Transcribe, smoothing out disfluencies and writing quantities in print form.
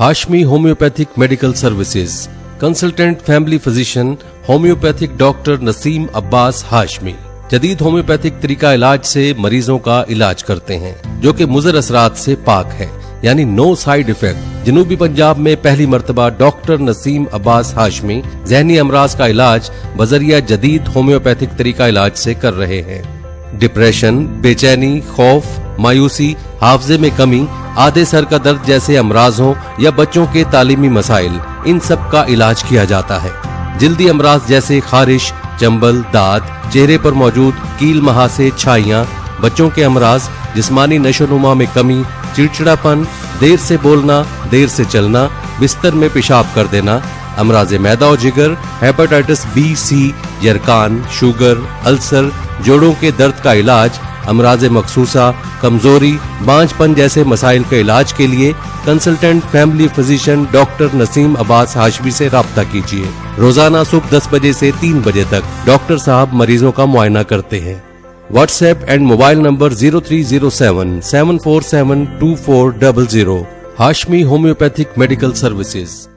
Hashmi homeopathic medical services, consultant family physician homeopathic doctor Naseem Abbas Hashmi जदीद homeopathic तरीका इलाज से मरीजों का इलाज करते हैं जो कि मुज़र असरात से पाक है, यानी नो साइड इफेक्ट। जनूबी पंजाब में पहली मर्तबा डॉक्टर नसीम अब्बास हाशमी ज़हनी अमराज का इलाज बजरिया जदीद होम्योपैथिक तरीका इलाज से कर रहे हैं। डिप्रेशन, बेचैनी, खौफ, मायूसी, हाफजे में कमी, आधे सर का दर्द जैसे अमराजों या बच्चों के तालीमी मसाइल, इन सब का इलाज किया जाता है। जल्दी अमराज जैसे खारिश, चंबल, दाद, चेहरे पर मौजूद कील महासे, छाइयाँ, बच्चों के अमराज, जिस्मानी नशोनुमा में कमी, चिड़चिड़ापन, देर से बोलना, देर से चलना, बिस्तर में पेशाब कर देना, अमराज मैदा और जिगर, हेपेटाइटिस बी, सी, यरकान, शुगर, अल्सर, जोड़ों के दर्द का इलाज, अमराज मखसूसा, कमजोरी, बांझपन जैसे मसाइल के इलाज के लिए consultant family physician doctor Naseem Abbas Hashmi से राब्ता कीजिए। रोजाना सुबह 10 बजे से 3 बजे तक डॉक्टर साहब मरीजों का मुआयना करते हैं। WhatsApp and mobile number 0307 7472400। Hashmi homeopathic medical services.